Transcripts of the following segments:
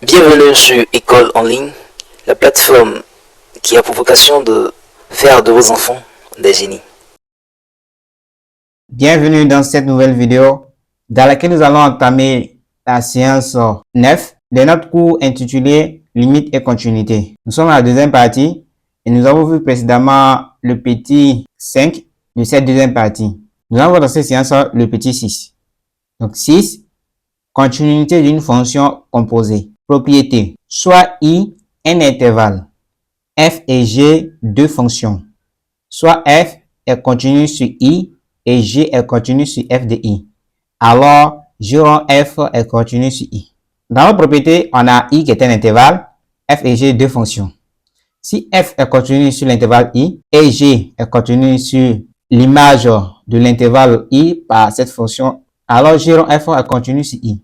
Bienvenue sur École en ligne, la plateforme qui a pour vocation de faire de vos enfants des génies. Bienvenue dans cette nouvelle vidéo dans laquelle nous allons entamer la séance 9 de notre cours intitulé Limites et continuité. Nous sommes à la deuxième partie et nous avons vu précédemment le petit 5 de cette deuxième partie. Nous allons voir dans cette séance le petit 6. Donc 6, continuité d'une fonction composée. Propriété, soit I un intervalle, f et g deux fonctions, soit f est continu sur I et g est continu sur f de I. Alors, G rond f est continu sur I. Dans la propriété, on a I qui est un intervalle, f et g deux fonctions. Si f est continu sur l'intervalle I et g est continu sur l'image de l'intervalle I par cette fonction, alors G rond f est continu sur I.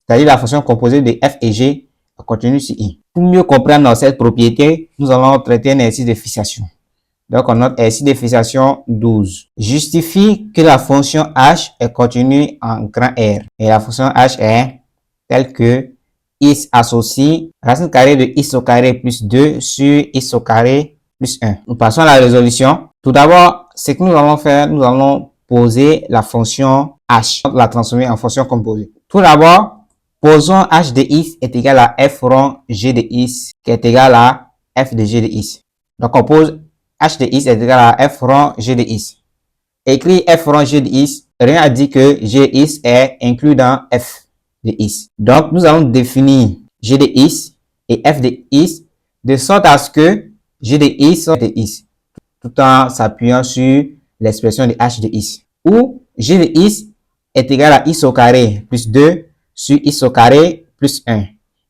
C'est-à-dire la fonction composée de f et g continue sur I. Pour mieux comprendre cette propriété, nous allons traiter un exercice de fixation. Donc, on note exercice de fixation 12. Justifie que la fonction h est continue en grand R. Et la fonction h est telle que x associe racine carrée de x au carré plus 2 sur x au carré plus 1. Nous passons à la résolution. Tout d'abord, ce que nous allons faire, nous allons poser la fonction h, la transformer en fonction composée. Tout d'abord, posons h de x est égal à f rond g de x qui est égal à f de g de x. Donc, on pose h de x est égal à f rond g de x. Écrit f rond g de x, rien à dire que g de x est inclus dans f de x. Donc, nous allons définir g de x et f de x de sorte à ce que g de x soit de x, tout en s'appuyant sur l'expression de h de x. Où g de x est égal à x au carré plus 2 sur x au carré plus 1.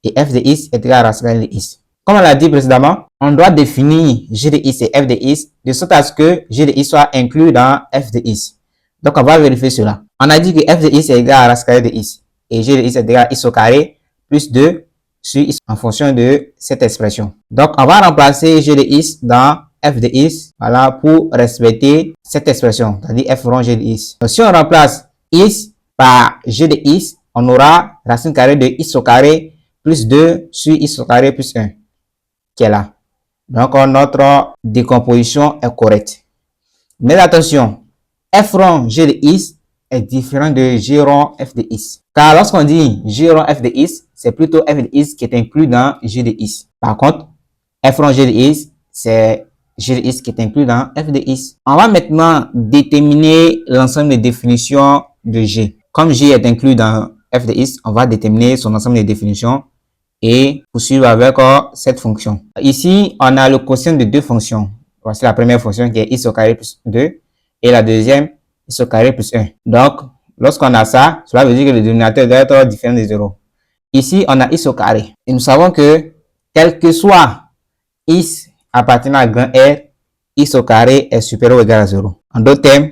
Et f de x est égal à racine carrée de x. Comme on l'a dit précédemment, on doit définir g de x et f de x de sorte à ce que g de x soit inclus dans f de x. Donc, on va vérifier cela. On a dit que f de x est égal à racine carrée de x. Et g de x est égal à x au carré plus 2 sur x en fonction de cette expression. Donc, on va remplacer g de x dans f de x, voilà, pour respecter cette expression, c'est-à-dire f rond g de x. Donc, si on remplace x par g de x, on aura racine carrée de x au carré plus 2 sur x au carré plus 1, qui est là. Donc, notre décomposition est correcte. Mais attention, f rond g de x est différent de g rond f de x. Car lorsqu'on dit g rond f de x, c'est plutôt f de x qui est inclus dans g de x. Par contre, f rond g de x, c'est g de x qui est inclus dans f de x. On va maintenant déterminer l'ensemble des définitions de g. Comme g est inclus dans f de x, on va déterminer son ensemble de définitions et poursuivre avec cette fonction. Ici, on a le quotient de deux fonctions. Voici la première fonction qui est x au carré plus 2 et la deuxième x au carré plus 1. Donc, lorsqu'on a ça, cela veut dire que le dénominateur doit être différent de 0. Ici, on a x au carré. Et nous savons que, quel que soit x appartenant à grand R, x au carré est supérieur ou égal à 0. En d'autres termes,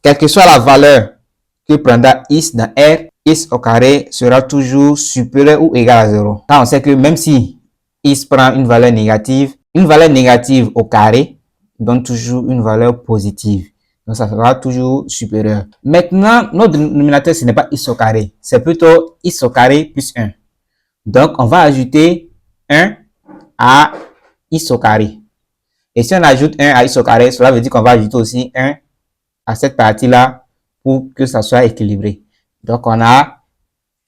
quelle que soit la valeur que prendra x dans R, x au carré sera toujours supérieur ou égal à 0. Car on sait que même si x prend une valeur négative au carré donne toujours une valeur positive. Donc, ça sera toujours supérieur. Maintenant, notre dénominateur, ce n'est pas x au carré. C'est plutôt x au carré plus 1. Donc, on va ajouter 1 à x au carré. Et si on ajoute 1 à x au carré, cela veut dire qu'on va ajouter aussi 1 à cette partie-là pour que ça soit équilibré. Donc, on a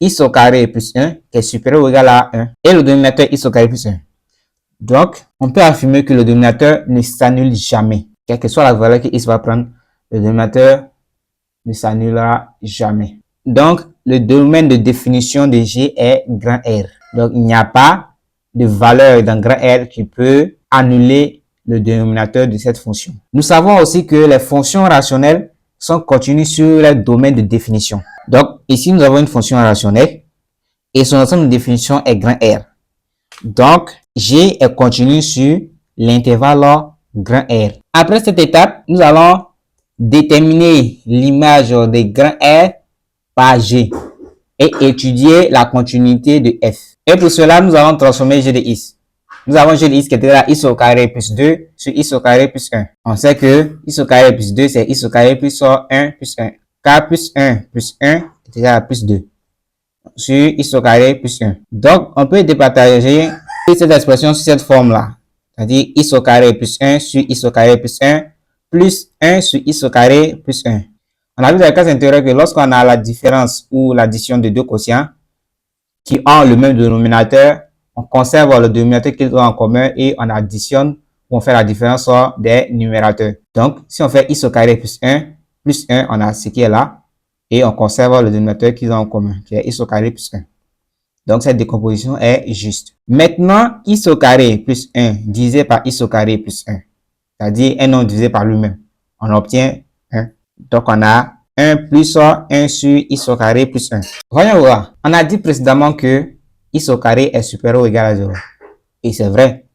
x au carré plus 1 qui est supérieur ou égal à 1. Et le dénominateur x au carré plus 1. Donc, on peut affirmer que le dénominateur ne s'annule jamais. Quelle que soit la valeur que x va prendre, le dénominateur ne s'annulera jamais. Donc, le domaine de définition de g est grand R. Donc, il n'y a pas de valeur dans grand R qui peut annuler le dénominateur de cette fonction. Nous savons aussi que les fonctions rationnelles sont continues sur le domaine de définition. Donc, ici, nous avons une fonction rationnelle et son ensemble de définition est grand R. Donc, g est continu sur l'intervalle grand R. Après cette étape, nous allons déterminer l'image de grand R par g et étudier la continuité de f. Et pour cela, nous allons transformer g de x. Nous avons g de x qui est égal à x au carré plus 2 sur x au carré plus 1. On sait que x au carré plus 2, c'est x au carré plus 1 plus 1. Car plus 1 est égal à plus 2. sur x au carré plus 1. Donc, on peut départager cette expression sur cette forme-là. C'est-à-dire x au carré plus 1 sur x au carré plus 1 plus 1 sur x au carré plus 1. On a vu dans le cas intérieur que lorsqu'on a la différence ou l'addition de deux quotients qui ont le même dénominateur, on conserve le dénominateur qu'ils ont en commun et on additionne ou on fait la différence des numérateurs. Donc, si on fait x au carré plus 1, on a ce qui est là et on conserve le dénominateur qu'ils ont en commun, qui est x au carré plus 1. Donc, cette décomposition est juste. Maintenant, x au carré plus 1 divisé par x au carré plus 1, c'est-à-dire un nombre divisé par lui-même, on obtient 1. Donc, on a 1 plus 1 sur x au carré plus 1. Voyons voir. On a dit précédemment que x au carré est supérieur ou égal à 0. Et c'est vrai.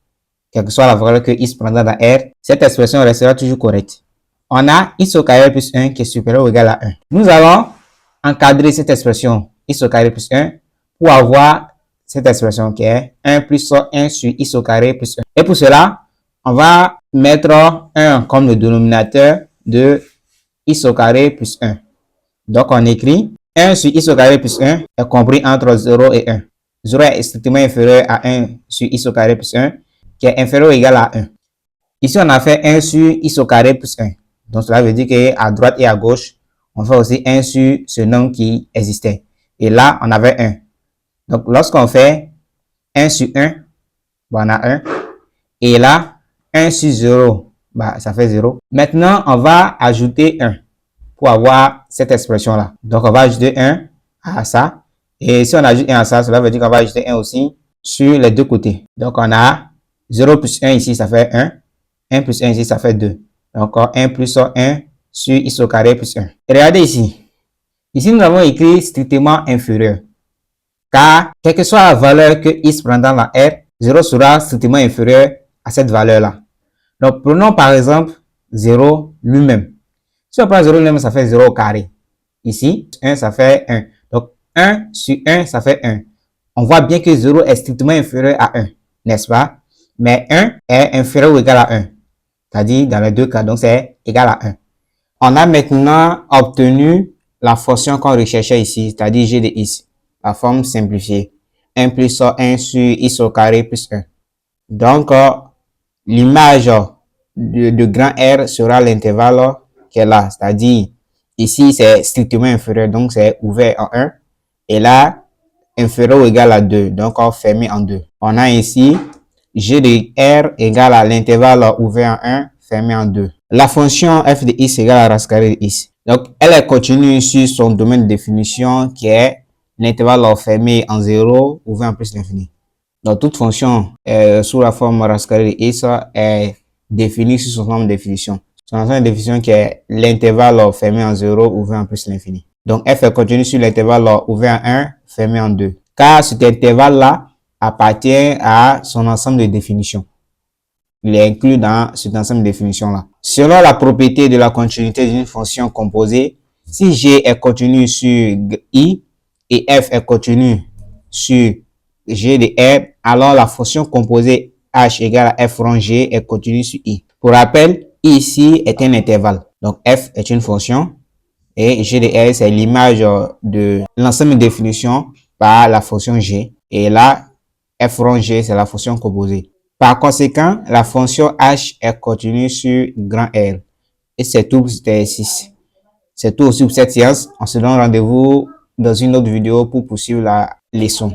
Quelle que soit la valeur que x prendra dans R, cette expression restera toujours correcte. On a x au carré plus 1 qui est supérieur ou égal à 1. Nous allons encadrer cette expression x au carré plus 1 pour avoir cette expression qui est 1 plus 1 sur x au carré plus 1. Et pour cela, on va mettre 1 comme le dénominateur de x au carré plus 1. Donc, on écrit 1 sur x au carré plus 1 est compris entre 0 et 1. 0 est strictement inférieur à 1 sur x au carré plus 1, qui est inférieur ou égal à 1. Ici, on a fait 1 sur x au carré plus 1. Donc, cela veut dire qu'à droite et à gauche, on fait aussi 1 sur ce nombre qui existait. Et là, on avait 1. Donc, lorsqu'on fait 1 sur 1, on a 1. Et là, 1 sur 0, ça fait 0. Maintenant, on va ajouter 1 pour avoir cette expression-là. Donc, on va ajouter 1 à ça. Et si on ajoute 1 à ça, cela veut dire qu'on va ajouter 1 aussi sur les deux côtés. Donc, on a 0 plus 1 ici, ça fait 1. 1 plus 1 ici, ça fait 2. Donc, 1 plus 1 sur x au carré plus 1. Et regardez ici. Ici, nous avons écrit strictement inférieur. Car, quelle que soit la valeur que x prend dans la R, 0 sera strictement inférieur à cette valeur-là. Donc, prenons par exemple 0 lui-même. Si on prend 0 lui-même, ça fait 0 au carré. Ici, 1, ça fait 1. Donc, 1 sur 1, ça fait 1. On voit bien que 0 est strictement inférieur à 1, n'est-ce pas? Mais 1 est inférieur ou égal à 1. C'est-à-dire, dans les deux cas, donc c'est égal à 1. On a maintenant obtenu la fonction qu'on recherchait ici, c'est-à-dire g de x, la forme simplifiée. 1 plus 1 sur x au carré plus 1. Donc, l'image de grand R sera l'intervalle qui est là, c'est-à-dire, ici, c'est strictement inférieur, donc c'est ouvert en 1. Et là, inférieur ou égal à 2, donc fermé en 2. On a ici g de R égale à l'intervalle ouvert en 1, fermé en 2. La fonction f de x égale à racine carrée de x. Donc, elle est continue sur son domaine de définition qui est l'intervalle fermé en 0, ouvert en plus l'infini. Donc, toute fonction sous la forme racine carrée de x est définie sur son ensemble de définition. Son ensemble de définition qui est l'intervalle fermé en 0, ouvert en plus l'infini. Donc, f est continue sur l'intervalle ouvert en 1, fermé en 2. Car cet intervalle-là appartient à son ensemble de définition. Il est inclus dans cet ensemble de définitions-là. Selon la propriété de la continuité d'une fonction composée, si g est continu sur i et f est continu sur g de r, alors la fonction composée h égale à f rond g est continue sur i. Pour rappel, i ici est un intervalle. Donc f est une fonction et g de r c'est l'image de l'ensemble de définition par la fonction g. Et là, f rond g c'est la fonction composée. Par conséquent, la fonction h est continue sur grand R. Et c'est tout pour cet exercice. C'est tout aussi pour cette séance. On se donne rendez-vous dans une autre vidéo pour poursuivre la leçon.